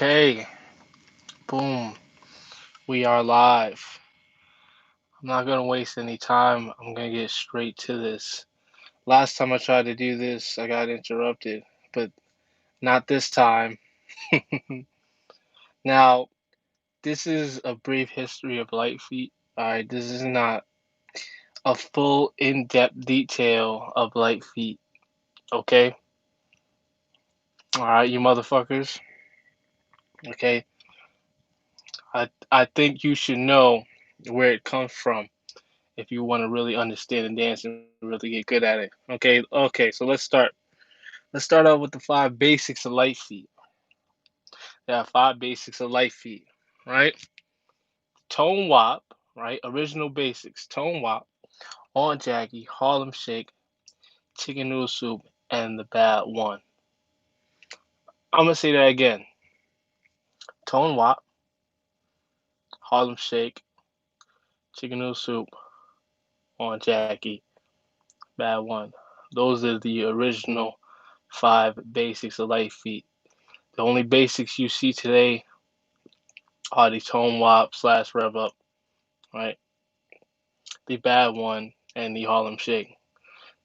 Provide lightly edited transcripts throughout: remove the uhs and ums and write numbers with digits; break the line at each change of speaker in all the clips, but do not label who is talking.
Okay, boom. We are live. I'm not gonna waste any time. I'm gonna get straight to this. Last time I tried to do this, I got interrupted, but not this time. Now, this is a brief history of Litefeet. Alright, this is not a full in-depth detail of Litefeet, okay? Alright, you motherfuckers. Okay. I think you should know where it comes from if you want to really understand the dance and really get good at it. Okay, so let's start. Let's start out with the five basics of light feet. There are five basics of light feet, right? Tone wop, right? Original basics. Tone wop, on Jackie, Harlem Shake, chicken noodle soup, and the bad one. I'm gonna say that again. Tone wop, Harlem Shake, chicken noodle soup, on Jackie, bad one. Those are the original five basics of light feet. The only basics you see today are the tone wop slash rev up, right? The bad one and the Harlem Shake.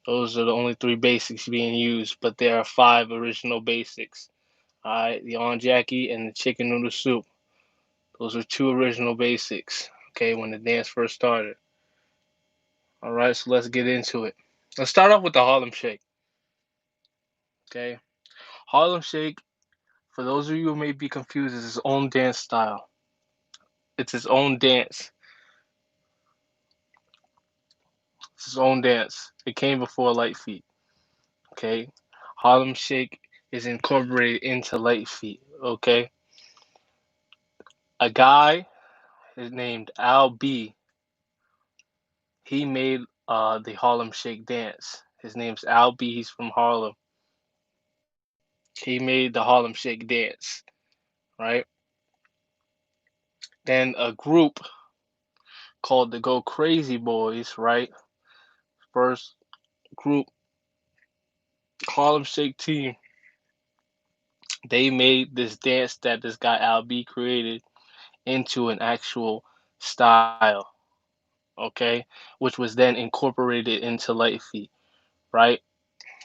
Those are the only three basics being used, but there are five original basics. Alright, the on Jackie and the chicken noodle soup. Those are two original basics, okay, when the dance first started. Alright, so let's get into it. Let's start off with the Harlem Shake. Okay. Harlem Shake, for those of you who may be confused, is its own dance style. It's its own dance. It's its own dance. It came before Light Feet. Okay. Harlem Shake is incorporated into Light Feet. Okay. A guy is named Al B. He made the Harlem Shake dance. His name's Al B. He's from Harlem. He made the Harlem Shake dance, right? Then a group called the Go Crazy Boys, right? First group Harlem Shake team. They made this dance that this guy Al B created into an actual style, okay? Which was then incorporated into Light Feet, right?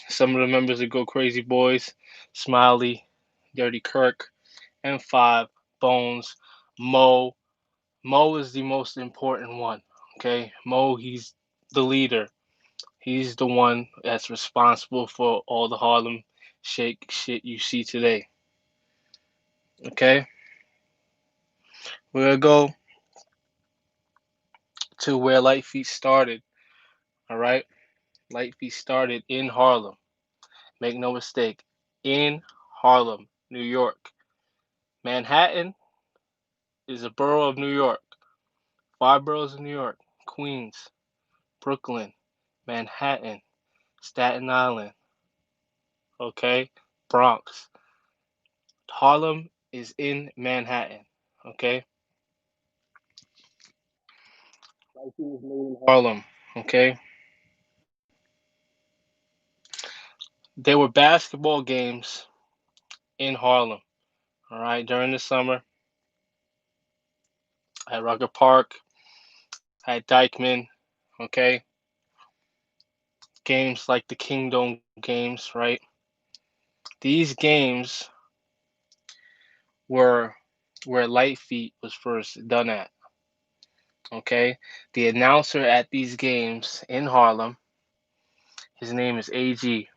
Some of the members of Go Crazy Boys, Smiley, Dirty Kirk, M5, Bones, Mo. Mo is the most important one, okay? Mo, he's the leader. He's the one that's responsible for all the Harlem Shake shit you see today, okay? We're gonna go to where Light Feet started, all right? Light Feet started in Harlem. Make no mistake, in Harlem, New York. Manhattan is a borough of New York. Five boroughs of New York: Queens, Brooklyn, Manhattan, Staten Island, okay? Bronx. Harlem is in Manhattan, okay? Harlem, okay? There were basketball games in Harlem, all right, during the summer at Rucker Park, at Dykeman, okay? Games like the Kingdom games, right? These games were where Light Feet was first done at, okay? The announcer at these games in Harlem, his name is AG.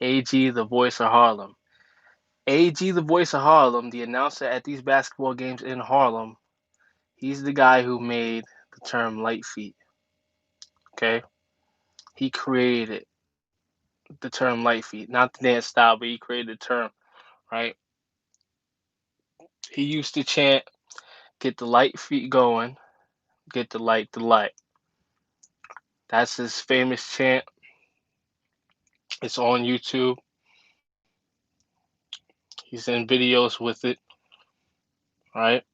AG, the voice of Harlem. AG, the voice of Harlem, the announcer at these basketball games in Harlem, he's the guy who made the term Light Feet, okay? He created the term Light Feet, not the dance style, but he created the term, right? He used to chant, "Get the light feet going, get the light, the light." That's his famous chant. It's on YouTube. He's in videos with it, right?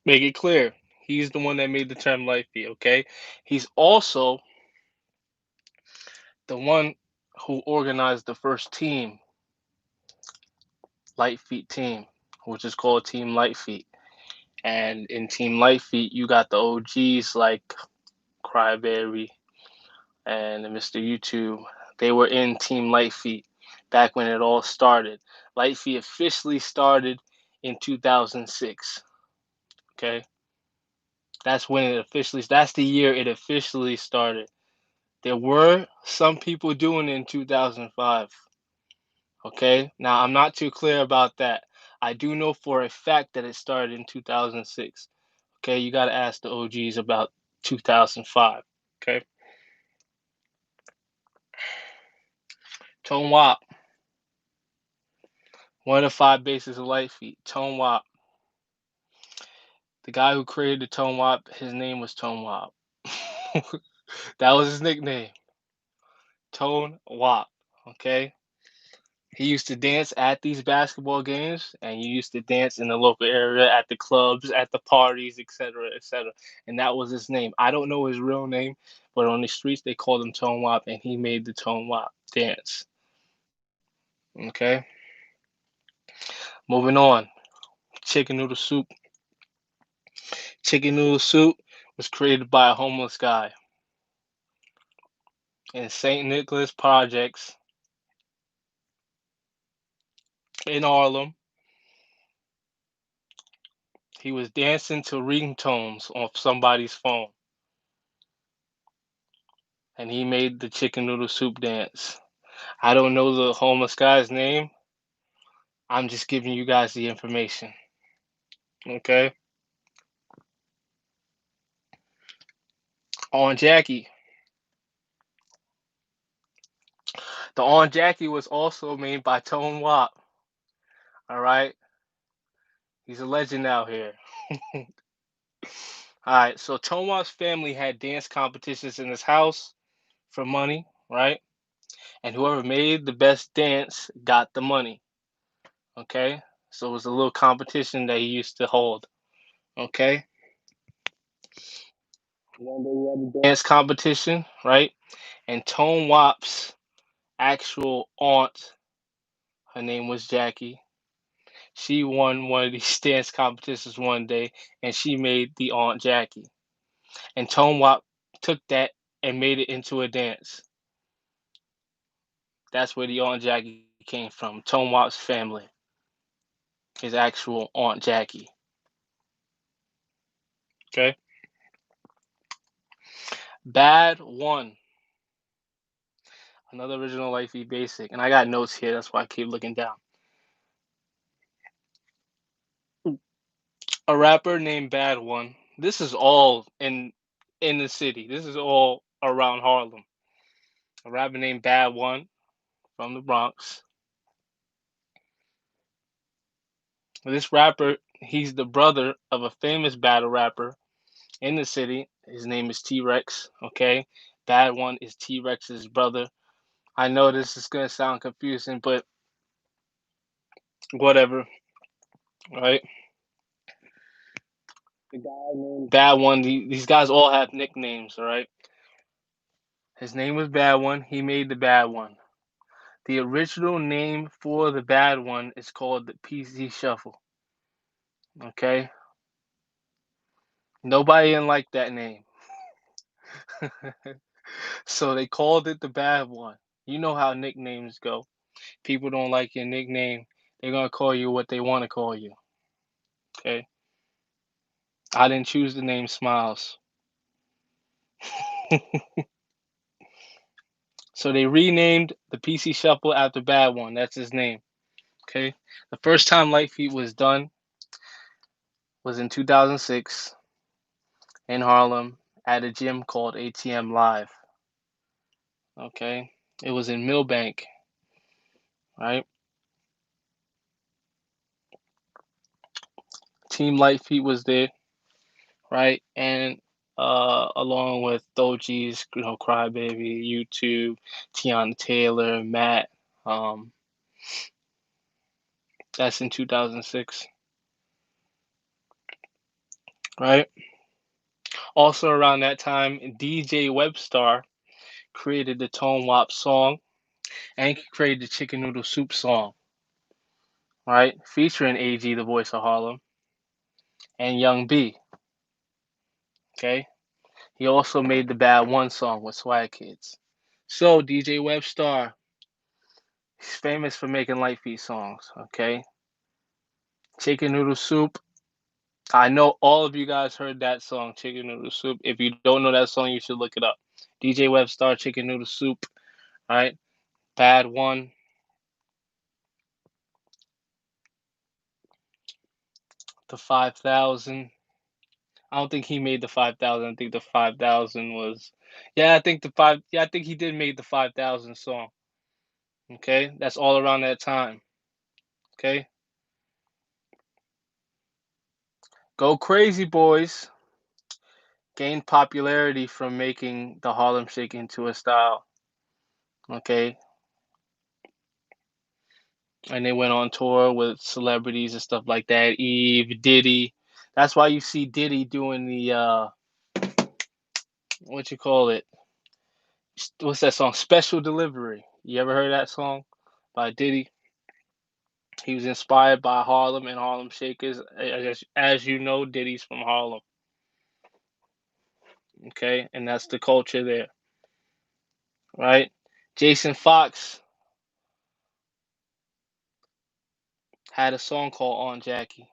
Make it clear. He's the one that made the term light feet, okay? He's also the one who organized the first team, Litefeet team, which is called Team Litefeet. And in Team Litefeet, you got the OGs like Cryberry and Mr. YouTube. They were in Team Litefeet back when it all started. Litefeet officially started in 2006. Okay, that's the year it officially started. There were some people doing it in 2005. Okay, now I'm not too clear about that. I do know for a fact that it started in 2006. Okay, you got to ask the OGs about 2005. Okay, Tone Wop, one of the five bases of Litefeet. Tone Wop, the guy who created the Tone Wop, his name was Tone Wop. That was his nickname, Tone Wop. Okay, he used to dance at these basketball games, and you used to dance in the local area at the clubs, at the parties, etc., etc. And that was his name. I don't know his real name, but on the streets they called him Tone Wop, and he made the Tone Wop dance. Okay, moving on. Chicken noodle soup. Chicken noodle soup was created by a homeless guy in St. Nicholas Projects in Harlem. He was dancing to ringtones off somebody's phone, and he made the chicken noodle soup dance. I don't know the homeless guy's name. I'm just giving you guys the information. Okay. On Jackie. The On Jackie was also made by Tone Wop. All right. He's a legend out here. All right. So Tone Wop's family had dance competitions in his house for money, right? And whoever made the best dance got the money. Okay. So it was a little competition that he used to hold. Okay. One day we had a dance competition, right? And Tone Wop's actual aunt, her name was Jackie. She won one of these dance competitions one day, and she made the Aunt Jackie. And Tone Wop took that and made it into a dance. That's where the Aunt Jackie came from. Tone Wop's family, his actual Aunt Jackie. Okay. Bad one. Another original Lifey basic. And I got notes here, that's why I keep looking down. A rapper named Bad One. This is all in the city. This is all around Harlem. A rapper named Bad One from the Bronx. This rapper, he's the brother of a famous battle rapper in the city. His name is T Rex. Okay, Bad One is T Rex's brother. I know this is gonna sound confusing, but whatever, right? The guy named Bad One. These guys all have nicknames, all right? His name was Bad One. He made the Bad One. The original name for the Bad One is called the PC Shuffle. Okay, nobody didn't like that name. So they called it the Bad One. You know how nicknames go. People don't like your nickname, they're gonna call you what they want to call you. Okay. I didn't choose the name Smiles. So they renamed the PC Shuffle after Bad One. That's his name. Okay. The first time Light Feet was done was in 2006 in Harlem at a gym called ATM Live. Okay. It was in Millbank, right? Team Light Feet was there, right? And along with Doji's, Crybaby, YouTube, Tiana Taylor, Matt. Um, that's in 2006, right? Also around that time, DJ Webstar created the Tone Wop song. and he created the Chicken Noodle Soup song, right? Featuring AG, the voice of Harlem, and Young B. Okay. He also made the Bad One song with Swag Kids. So DJ Webstar, he's famous for making light feet songs. Okay. Chicken Noodle Soup. I know all of you guys heard that song, Chicken Noodle Soup. If you don't know that song, you should look it up. DJ Webstar, Chicken Noodle Soup. All right. Bad One. The 5,000. I don't think he made the 5,000. I think the 5,000 was. Yeah, I think the five. Yeah, I think he did make the 5,000 song. Okay, that's all around that time. Okay, Go Crazy Boys gained popularity from making the Harlem Shake into a style. Okay, and they went on tour with celebrities and stuff like that. Eve, Diddy. That's why you see Diddy doing the what you call it? What's that song? Special Delivery. You ever heard that song by Diddy? He was inspired by Harlem and Harlem Shakers. As you know, Diddy's from Harlem. Okay, and that's the culture there, right? Jason Fox had a song called On Jackie.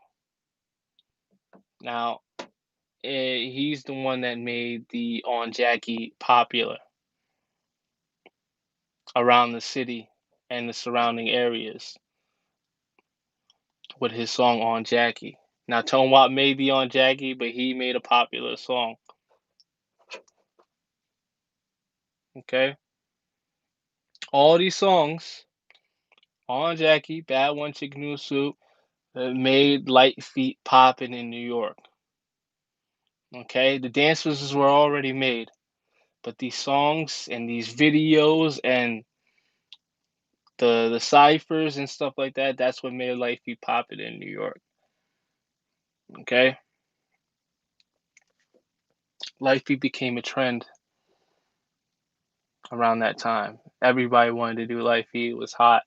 Now, he's the one that made the On Jackie popular around the city and the surrounding areas with his song On Jackie. Now, Tone Watt made the On Jackie, but he made a popular song. Okay, all these songs, On Jackie, Bad One, Chicken Noodle Soup, made light feet popping in New York. Okay, the dances were already made, but these songs and these videos and the ciphers and stuff like that, that's what made light feet popping in New York. Okay, light feet became a trend around that time. Everybody wanted to do light feet. It was hot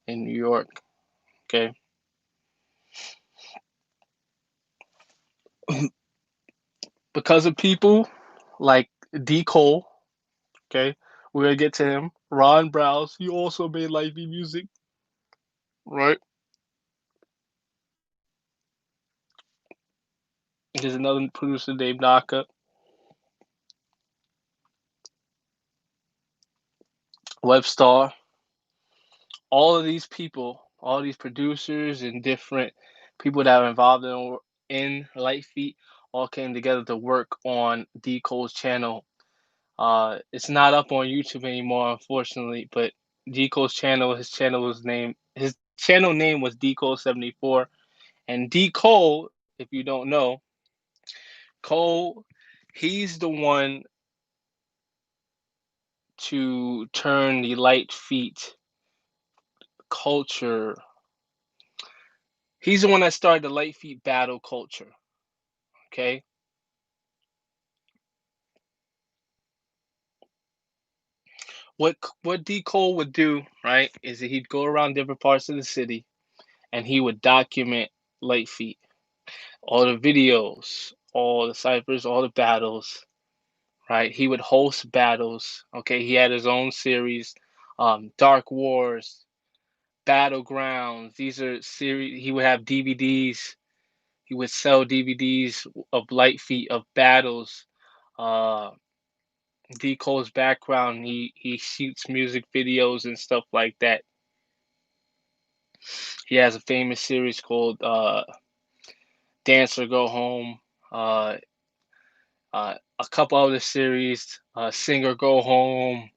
in New York. Okay, because of people like D. Cole. Okay, we're gonna get to him. Ron Browse, he also made light feet music, right? There's another producer named Naka, Webstar. All of these people, all these producers and different people that are involved in Light Feet, all came together to work on D Cole's channel. It's not up on YouTube anymore, unfortunately, but D Cole's channel, his channel name was D Cole 74, and D Cole, if you don't know, Cole, he's the one to turn the Light Feet culture. He's the one that started the Light Feet battle culture. Okay, what D Cole would do, right, is that he'd go around different parts of the city and he would document Light Feet, all the videos, all the ciphers, all the battles, right? He would host battles. Okay, he had his own series, Dark Wars, Battlegrounds. These are series. He would have DVDs. He would sell DVDs of Light Feet of battles. Uh, D Cole's background, he shoots music videos and stuff like that. He has a famous series called Dance or Go Home. Uh, a couple other series, Sing or Go Home.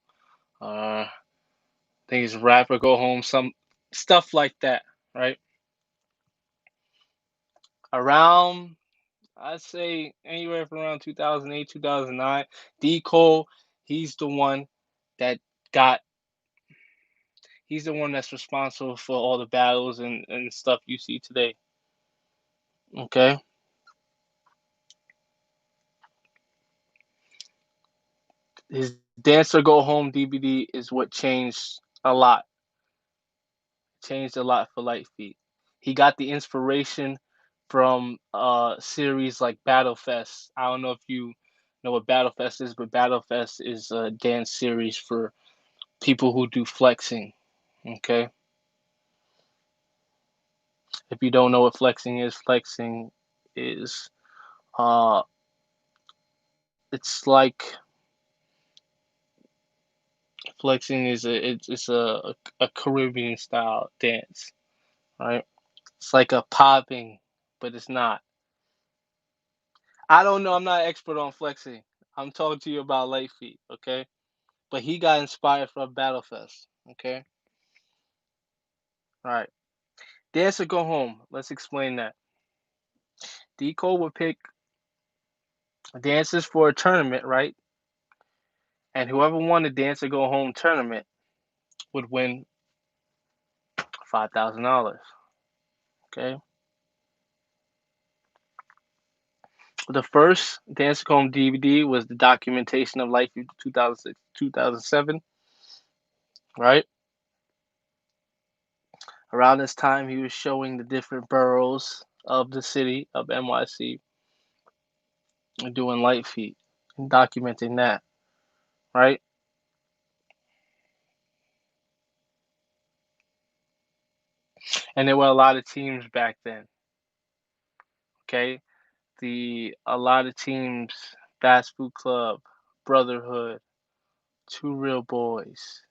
I think it's Rap or Go Home. Some stuff like that, right? Around, I'd say anywhere from around 2008, 2009. D Cole, he's the one that got. He's the one that's responsible for all the battles and stuff you see today. Okay, his Dance or Go Home DVD is what changed A lot. Changed a lot for Lightfeet. He got the inspiration from series like Battlefest. I don't know if you know what Battlefest is, but Battlefest is a dance series for people who do flexing. Okay, if you don't know what flexing is uh it's like flexing is a Caribbean style dance, right? It's like a popping, but it's not. I don't know. I'm not an expert on flexing. I'm talking to you about late feet, okay? But he got inspired from Battlefest, okay? All right. Dance or go home. Let's explain that. D Cole would pick dances for a tournament, right? And whoever won the dance or go home tournament would win $5,000. Okay. The first Dance or Go Home DVD was the documentation of life in 2006, 2007, right? Around this time, he was showing the different boroughs of the city of NYC and doing light feet and documenting that, right? And there were a lot of teams back then, okay? The a lot of teams, Fast Food Club, Brotherhood, Two Real Boys,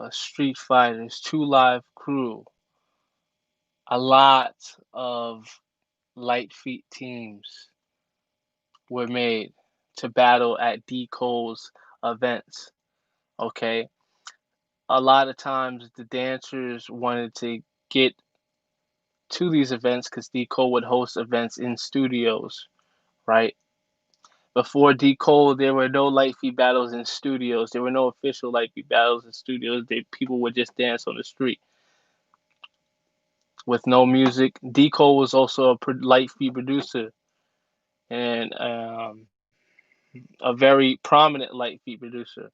Street Fighters, Two Live Crew, a lot of light feet teams were made to battle at D. Cole's events, okay? A lot of times the dancers wanted to get to these events because D. Cole would host events in studios, right? Before D. Cole, there were no light feet battles in studios. There were no official light feet battles in studios. People would just dance on the street with no music. D. Cole was also a light feet producer and a very prominent light feet producer.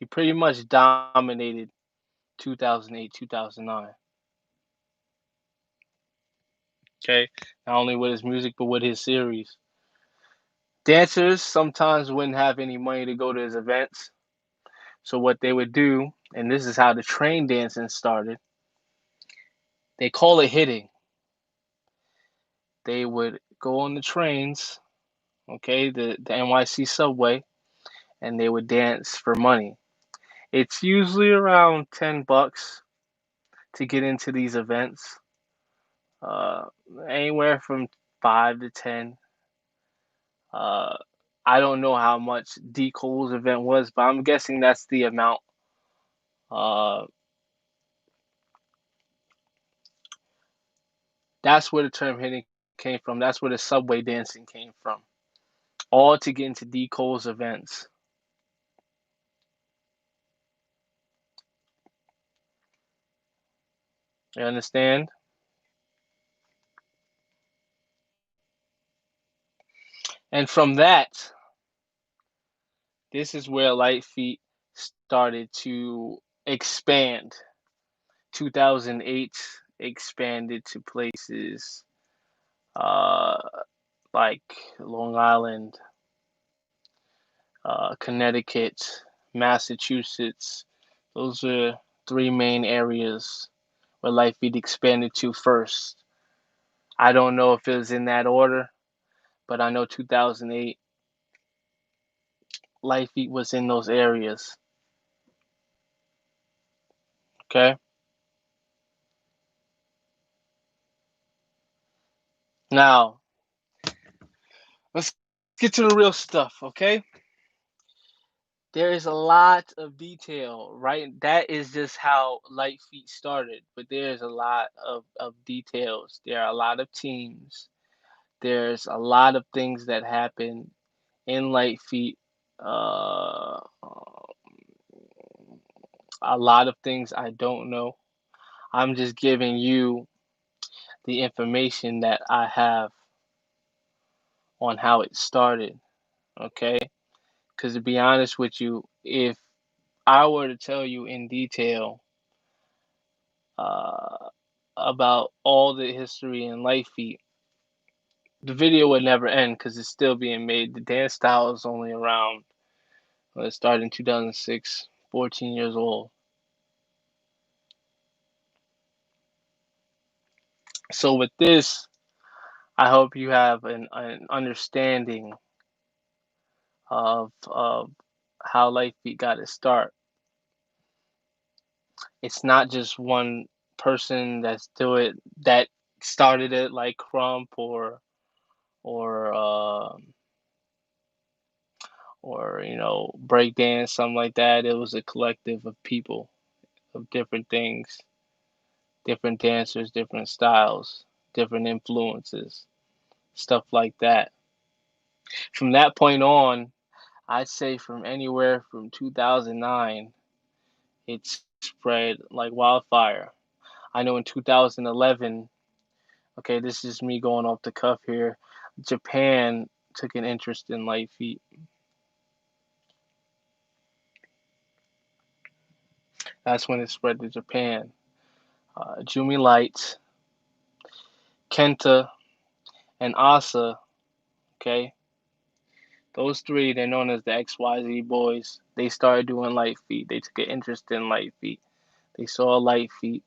He pretty much dominated 2008, 2009. Okay, not only with his music but with his series. Dancers sometimes wouldn't have any money to go to his events, so what they would do, and this is how the train dancing started. They call it hitting. They would go on the trains, okay, the NYC subway, and they would dance for money. It's usually around $10 to get into these events. Uh, Anywhere from 5 to 10. Uh, I don't know how much D Cole's event was, but I'm guessing that's the amount. Uh, that's where the term hitting came from. That's where the subway dancing came from. All to get into D Cole's events. You understand? And from that, this is where Light Feet started to expand. 2008 expanded to places uh, like Long Island, Connecticut, Massachusetts. Those are three main areas where Light Feet expanded to first. I don't know if it was in that order, but I know 2008 Light Feet was in those areas. Okay, now let's get to the real stuff. Okay, there is a lot of detail, right? That is just how Light Feet started, but there's a lot of details. There are a lot of teams. There's a lot of things that happen in Light Feet. A lot of things I don't know. I'm just giving you the information that I have on how it started, okay? Because to be honest with you, if I were to tell you in detail uh, about all the history in Litefeet, the video would never end because it's still being made. The dance style is only around, well, it started in 2006, 14 years old. So with this, I hope you have an understanding of how Lightfeet got its start. It's not just one person that started it like Crump or or breakdance, something like that. It was a collective of people of different things, different dancers, different styles, different influences, stuff like that. From that point on, I'd say from anywhere from 2009, it spread like wildfire. I know in 2011, okay, this is me going off the cuff here, Japan took an interest in light feet. That's when it spread to Japan. Jumi Lights, Kenta, and Asa, okay, those three, they're known as the XYZ boys. They started doing light feet. They took an interest in light feet. They saw light feet,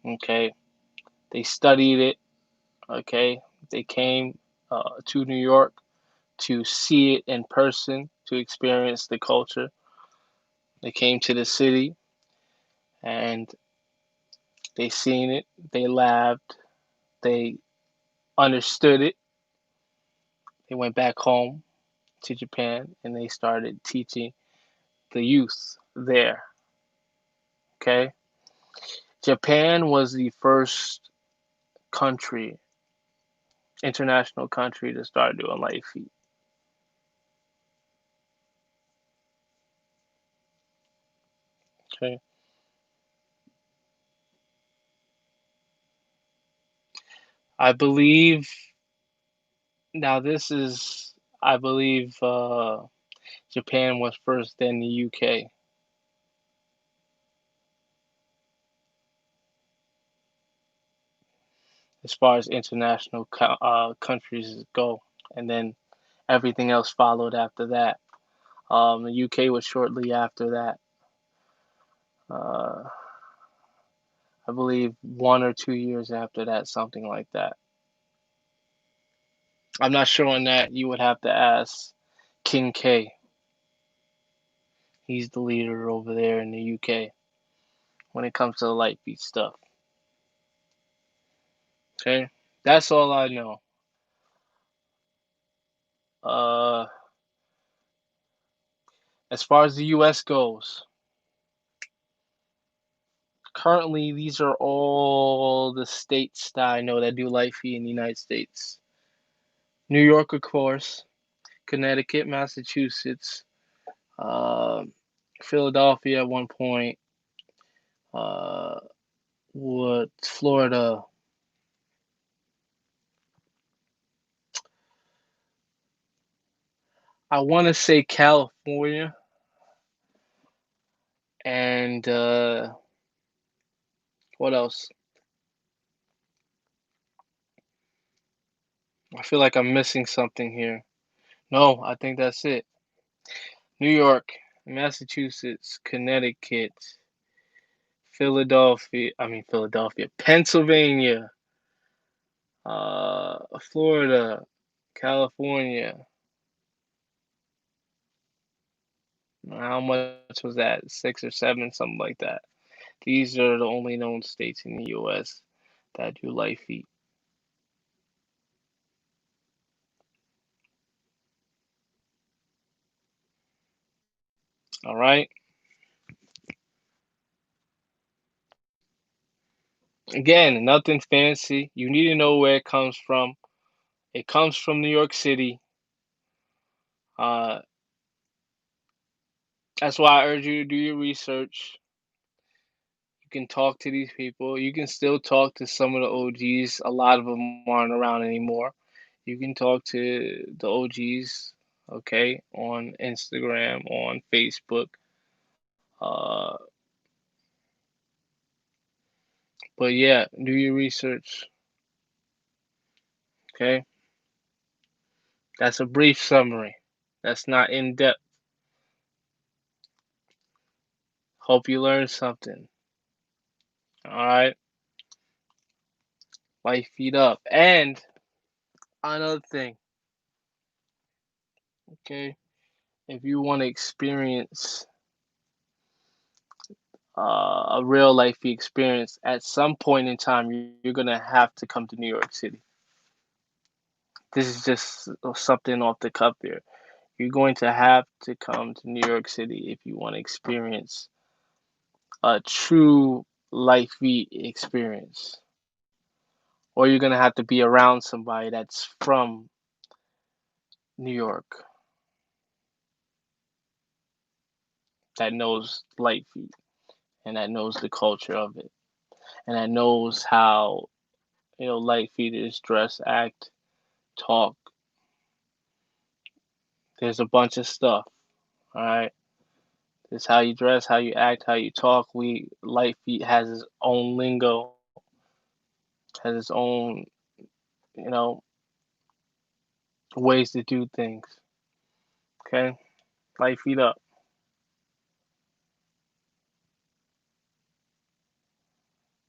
okay. They studied it, okay. They came to New York to see it in person, to experience the culture. They came to the city and they seen it. They laughed. They understood it. They went back home to Japan and they started teaching the youth there. Okay. Japan was the first country, international country, to start doing light feet. Okay. I believe now this is I believe Japan was first, then the UK, as far as international countries go, and then everything else followed after that. The UK was shortly after that. Uh, I believe 1 or 2 years after that, something like that. I'm not sure on that. You would have to ask King K. He's the leader over there in the UK when it comes to the light beat stuff. Okay, that's all I know. Uh, as far as the US goes, currently these are all the states that I know that do light feet in the United States. New York, of course, Connecticut, Massachusetts, uh, Philadelphia at one point, uh, what Florida, I want to say California, and what else? I feel like I'm missing something here. No, I think that's it. New York, Massachusetts, Connecticut, Philadelphia, Pennsylvania, Florida, California. How much was that? Six or seven, something like that. These are the only known states in the U.S. that do light feet. All right. Again, nothing fancy. You need to know where it comes from. It comes from New York City. Uh, that's why I urge you to do your research. You can talk to these people. You can still talk to some of the OGs. A lot of them aren't around anymore. You can talk to the OGs, okay, on Instagram, on Facebook. Uh, but yeah, do your research. Okay, that's a brief summary. That's not in depth. Hope you learned something. All right, light feet up. And another thing, okay, if you want to experience a real life experience, at some point in time, you're gonna have to come to New York City. This is just something off the cuff here. You're going to have to come to New York City if you want to experience a true life experience. Or you're gonna have to be around somebody that's from New York that knows light feet and that knows the culture of it and that knows how light feeders dress, act, talk. There's a bunch of stuff. All right. It's how you dress, how you act, how you talk. We Light feet has its own lingo, has its own, you know, ways to do things. Okay, light feet up.